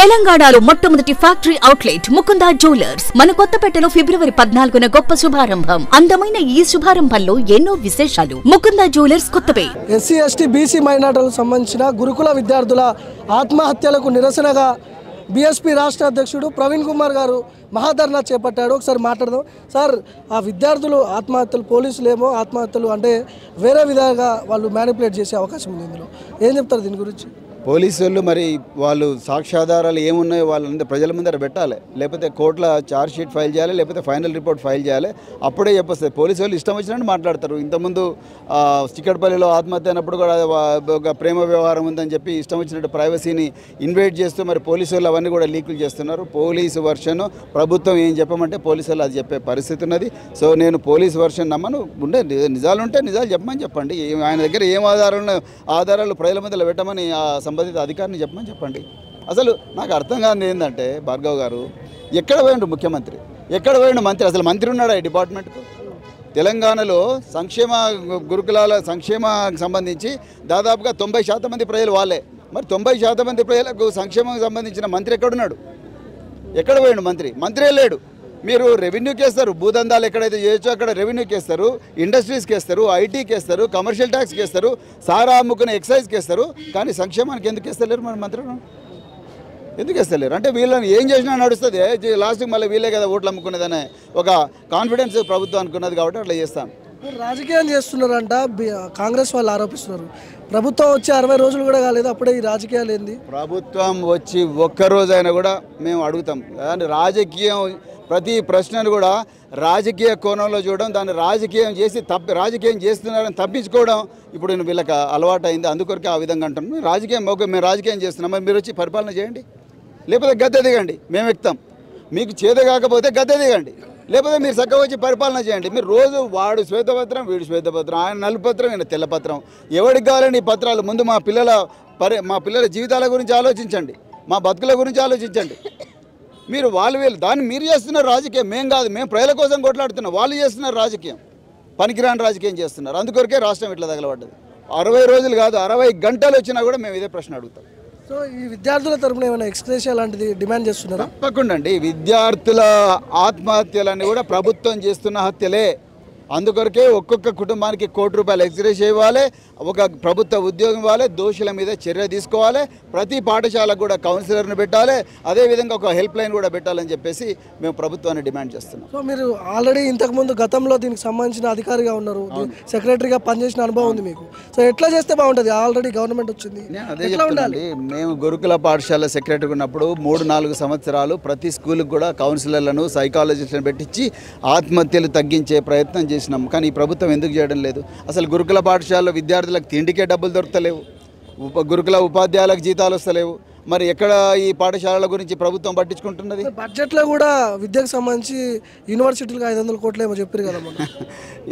తెలంగాణలో మొట్టమొదటి factory outlet Mukunda jewellers మన కొత్తపేటలో ఫిబ్రవరి 14న గొప్ప శుభారంభం. అందమైన ఈ శుభారంభంలో ఎన్నో విశేషాలు. Mukunda jewellers Kothapeta. SC ST BC మైనార్టీలకు సంబంధించిన గురుకుల విద్యార్థుల ఆత్మహత్యలకు నిరసనగా బీఎస్పీ రాష్ట్ర అధ్యక్షుడు ప్రవీణ్ కుమార్ గారు మహాధర్నా చేపట్టాడు. ఒకసారి మాట్లాడదాం సార్. ఆ విద్యార్థులు ఆత్మహత్యలు, పోలీసులేమో ఆత్మహత్యలు అంటే వేరే విధంగా వాళ్ళు మ్యానిపులేట్ చేసే అవకాశం ఉంది. ఇందులో ఏం చెప్తారు దీని గురించి? పోలీసు వాళ్ళు మరి వాళ్ళు సాక్ష్యాధారాలు ఏమున్నాయో వాళ్ళందరూ ప్రజల ముందర పెట్టాలి, లేకపోతే కోర్టులో ఛార్జ్ షీట్ ఫైల్ చేయాలి, లేకపోతే ఫైనల్ రిపోర్ట్ ఫైల్ చేయాలి. అప్పుడే చెప్పొస్తుంది. పోలీసు వాళ్ళు ఇష్టం వచ్చినట్టు మాట్లాడతారు. ఇంతకుముందు చిక్కడపల్లిలో ఆత్మహత్య అయినప్పుడు కూడా ఒక ప్రేమ వ్యవహారం ఉందని చెప్పి ఇష్టం వచ్చినట్టు ప్రైవసీని ఇన్వైట్ చేస్తూ మరి పోలీసు వాళ్ళు అవన్నీ కూడా లీకులు చేస్తున్నారు. పోలీసు వర్షన్ ప్రభుత్వం ఏం చెప్పమంటే పోలీసు వాళ్ళు అది చెప్పే పరిస్థితి ఉన్నది. సో నేను పోలీసు వర్షన్ నమ్మను. ఉండే నిజాలు ఉంటే నిజాలు చెప్పమని చెప్పండి. ఆయన దగ్గర ఏం ఆధారాలు ప్రజల ముందర పెట్టమని సంబంధిత అధికారిని చెప్పండి. అసలు నాకు అర్థం కాని ఏంటంటే భార్గవ్ గారు ఎక్కడ పోయిండు ముఖ్యమంత్రి, ఎక్కడ పోయిండు మంత్రి? అసలు మంత్రి ఉన్నాడా ఈ డిపార్ట్మెంట్కు? తెలంగాణలో గురుకులాల సంక్షేమానికి సంబంధించి దాదాపుగా 90% మంది ప్రజలు వాళ్ళే. మరి 90% మంది ప్రజలకు సంక్షేమానికి సంబంధించిన మంత్రి ఎక్కడున్నాడు? ఎక్కడ పోయిండు మంత్రి? మంత్రే లేడు. మీరు రెవెన్యూకి వేస్తారు, భూదందాలు ఎక్కడైతే చేయొచ్చో అక్కడ రెవెన్యూకి వేస్తారు, ఇండస్ట్రీస్కి వేస్తారు, ఐటీకి వేస్తారు, కమర్షియల్ ట్యాక్స్కి వేస్తారు, సారా అమ్ముకునే ఎక్సైజ్కి వేస్తారు. కానీ సంక్షేమానికి ఎందుకు వేస్తలేరు మన మంత్రులు? ఎందుకు వేస్తలేరు? అంటే వీళ్ళని ఏం చేసినా నడుస్తుంది. లాస్ట్కి మళ్ళీ వీళ్ళే కదా ఓట్లు అమ్ముకునేదనే ఒక కాన్ఫిడెన్స్ ప్రభుత్వం అనుకున్నది కాబట్టి అట్లా చేస్తాం. రాజకీయం చేస్తున్నారంట కాంగ్రెస్ వాళ్ళు ఆరోపిస్తున్నారు. ప్రభుత్వం వచ్చి 60 రోజులు కూడా కాలేదు, అప్పుడే ఈ రాజకీయాలు ఏంది? ప్రభుత్వం వచ్చి ఒక్కరోజైనా కూడా మేము అడుగుతాం. కానీ రాజకీయం ప్రతి ప్రశ్నను కూడా రాజకీయ కోణంలో చూడడం, దాన్ని రాజకీయం చేస్తున్నారని తప్పించుకోవడం ఇప్పుడు వీళ్ళకి అలవాటు అయింది. అందుకొరకే ఆ విధంగా అంటున్నాం. మేము రాజకీయం చేస్తున్నాం, మరి మీరు వచ్చి పరిపాలన చేయండి, లేకపోతే గద్దె దిగండి, మేము ఎక్కుతాం. మీకు చేత కాకపోతే గద్దె దిగండి, లేకపోతే మీరు చక్కగా వచ్చి పరిపాలన చేయండి. మీరు రోజు వాడు శ్వేతపత్రం, వీడు శ్వేతపత్రం, ఆయన నలుపత్రం, ఈయన తెల్లపత్రం. ఎవరికి కావాలండి ఈ పత్రాలు? ముందు మా పిల్లల జీవితాల గురించి ఆలోచించండి, మా బతుకుల గురించి ఆలోచించండి. మీరు వీళ్ళు దాన్ని మీరు చేస్తున్నారు రాజకీయం, మేము కాదు. మేము ప్రజల కోసం కొట్లాడుతున్నాం, వాళ్ళు చేస్తున్నారు రాజకీయం, పనికిరాని రాజకీయం చేస్తున్నారు. అందుకొరకే రాష్ట్రం ఇట్లా తగలబడ్డది. 60 రోజులు కాదు, 60 గంటలు వచ్చినా కూడా మేము ఇదే ప్రశ్న అడుగుతాం. సో ఈ విద్యార్థుల తరపున ఏమైనా ఎక్స్‌గ్రేషియా లాంటిది డిమాండ్ చేస్తున్నారా? తప్పకుండా అండి. విద్యార్థుల ఆత్మహత్యలన్నీ కూడా ప్రభుత్వం చేస్తున్న హత్యలే. అందుకొరకే ఒక్కొక్క కుటుంబానికి ₹1 ఎక్స్‌గ్రేషియా ఇవ్వాలి, ఒక ప్రభుత్వ ఉద్యోగం ఇవ్వాలి, దోషుల మీద చర్య తీసుకోవాలి, ప్రతి పాఠశాలకు కూడా కౌన్సిలర్ని పెట్టాలి, అదేవిధంగా ఒక హెల్ప్ లైన్ కూడా పెట్టాలని చెప్పేసి మేము ప్రభుత్వాన్ని డిమాండ్ చేస్తున్నాం. సో మీరు ఆల్రెడీ ఇంతకుముందు గతంలో దీనికి సంబంధించిన అధికారిగా ఉన్నారు, సెక్రటరీగా పనిచేసిన అనుభవం ఉంది మీకు. సో ఎట్లా చేస్తే బాగుంటుంది? ఆల్రెడీ గవర్నమెంట్ వచ్చింది, ఎట్లా ఉండాలి? మేము గురుకుల పాఠశాల సెక్రటరీగా ఉన్నప్పుడు 3-4 సంవత్సరాలు ప్రతి స్కూల్కి కూడా కౌన్సిలర్లను, సైకాలజిస్టులను పెట్టించి ఆత్మహత్యలు తగ్గించే ప్రయత్నం చేసినాం. కానీ ఈ ప్రభుత్వం ఎందుకు చేయడం లేదు? అసలు గురుకుల పాఠశాలలో విద్యార్థులకు తిండికే డబ్బులు దొరకలేవు, గురుకుల ఉపాధ్యాయులకు జీతాలు వస్తలేవు. మరి ఎక్కడ ఈ పాఠశాలల గురించి ప్రభుత్వం పట్టించుకుంటున్నది? బడ్జెట్లో కూడా విద్యకు సంబంధించి యూనివర్సిటీలకు 500 కోట్లు ఏమో చెప్పారు కదా.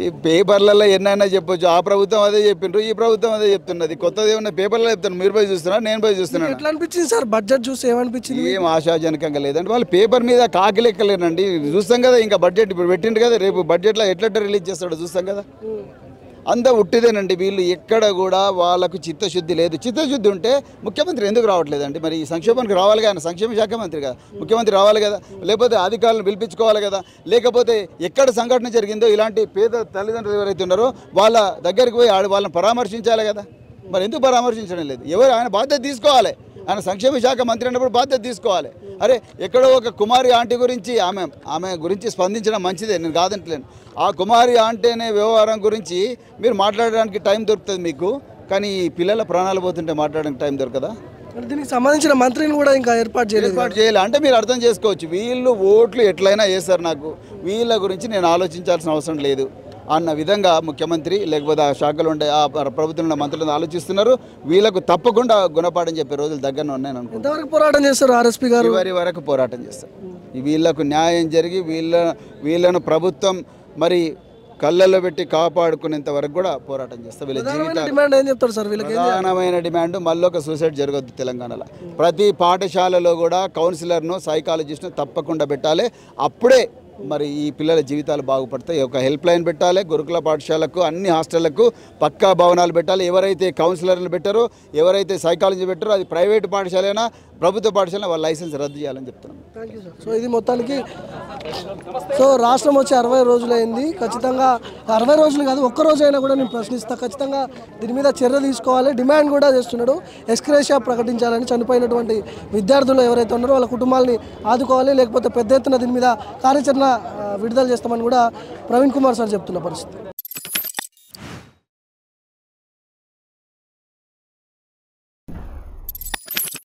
ఈ పేపర్లలో ఎన్నైనా చెప్పొచ్చు. ఆ ప్రభుత్వం అదే చెప్పిండ్రు, ఈ ప్రభుత్వం అదే చెప్తున్నది. కొత్తది ఏమన్నా పేపర్లో చెప్తాను, మీరు పోయి చూస్తున్నారు, నేను పోయి చూస్తున్నాను. ఎట్లా అనిపించింది సార్ బడ్జెట్ చూసి? ఏమనిపించింది? ఏం ఆశాజనకంగా లేదండి. వాళ్ళు పేపర్ మీద కాకిలెక్కలేనండి. చూస్తాం కదా, ఇంకా బడ్జెట్ ఇప్పుడు పెట్టిండు కదా, రేపు బడ్జెట్లో ఎట్లా రిలీజ్ చేస్తాడో చూస్తాం కదా. అంతా ఉట్టిదేనండి. వీళ్ళు ఎక్కడ కూడా వాళ్ళకు చిత్తశుద్ధి లేదు. చిత్తశుద్ధి ఉంటే ముఖ్యమంత్రి ఎందుకు రావట్లేదండి? మరి ఈ సంక్షేమానికి రావాలి కదా, సంక్షేమ శాఖ మంత్రి కదా, ముఖ్యమంత్రి రావాలి కదా, లేకపోతే అధికారులను పిలిపించుకోవాలి కదా, లేకపోతే ఎక్కడ సంఘటన జరిగిందో ఇలాంటి పేద తల్లిదండ్రులు ఎవరైతే ఉన్నారో వాళ్ళ దగ్గరికి పోయి వాళ్ళని పరామర్శించాలి కదా. మరి ఎందుకు పరామర్శించడం లేదు? ఆయన బాధ్యత తీసుకోవాలి. ఆయన సంక్షేమ శాఖ మంత్రి అన్నప్పుడు బాధ్యత తీసుకోవాలి. అరే ఎక్కడో ఒక కుమారి ఆంటీ గురించి ఆమె గురించి స్పందించడం మంచిదే, నేను కాదంటలేను. ఆ కుమారి ఆంటీ అనే వ్యవహారం గురించి మీరు మాట్లాడడానికి టైం దొరుకుతుంది మీకు, కానీ ఈ పిల్లల ప్రాణాలు పోతుంటే మాట్లాడడానికి టైం దొరకదా? దీనికి సంబంధించిన మంత్రిని కూడా ఇంకా ఏర్పాటు చేయాలి. అంటే మీరు అర్థం చేసుకోవచ్చు, వీళ్ళు ఓట్లు ఎట్లయినా వేస్తారు, నాకు వీళ్ళ గురించి నేను ఆలోచించాల్సిన అవసరం లేదు అన్న విధంగా ముఖ్యమంత్రి లేకపోతే ఆ శాఖలో ఉండే ఆ ప్రభుత్వంలో మంత్రులను ఆలోచిస్తున్నారు. వీళ్ళకు తప్పకుండా గుణపాఠం చెప్పే రోజులు దగ్గరనే ఉన్నాయని అనుకుంటున్నాను. ఎంతవరకు పోరాటం చేస్తారు ఆర్ఎస్పీ గారు? చివరి వరకు పోరాటం చేస్తారు. వీళ్ళకు న్యాయం జరిగి వీళ్ళను ప్రభుత్వం మరి కళ్ళల్లో పెట్టి కాపాడుకునేంత వరకు కూడా పోరాటం చేస్తారు. వీళ్ళ జీవితాలు ప్రధానమైన డిమాండ్ మళ్ళీ ఒక సూసైడ్ జరగద్దు తెలంగాణలో. ప్రతి పాఠశాలలో కూడా కౌన్సిలర్ను, సైకాలజిస్ట్ను తప్పకుండా పెట్టాలి. అప్పుడే మరి ఈ పిల్లల జీవితాలు బాగుపడతాయి. ఒక హెల్ప్ లైన్ పెట్టాలి గురుకుల పాఠశాలకు, అన్ని హాస్టళ్లకు పక్కా భవనాలు పెట్టాలి. ఎవరైతే కౌన్సిలర్లు పెట్టారో, ఎవరైతే సైకాలజీ పెట్టారో, అది ప్రైవేట్ పాఠశాలైనా ప్రభుత్వ పాఠశాల వాళ్ళ లైసెన్స్ రద్దు చేయాలని చెప్తున్నాను. Thank you sir. సో ఇది మొత్తానికి రాష్ట్రం వచ్చి 60 రోజులైంది. ఖచ్చితంగా 60 రోజులు కాదు, ఒక్క రోజైనా కూడా నేను ప్రశ్నిస్తా. ఖచ్చితంగా దీని మీద చర్య తీసుకోవాలి. డిమాండ్ కూడా చేస్తున్నాడు. ఎక్స్గ్రేషియా ప్రకటించాలని, చనిపోయినటువంటి విద్యార్థులు ఎవరైతే ఉన్నారో వాళ్ళ కుటుంబాలని ఆదుకోవాలి, లేకపోతే పెద్ద ఎత్తున దీని మీద కార్యాచరణ విడుదల చేస్తామని కూడా ప్రవీణ్ కుమార్ సార్ చెప్తున్న పరిస్థితి.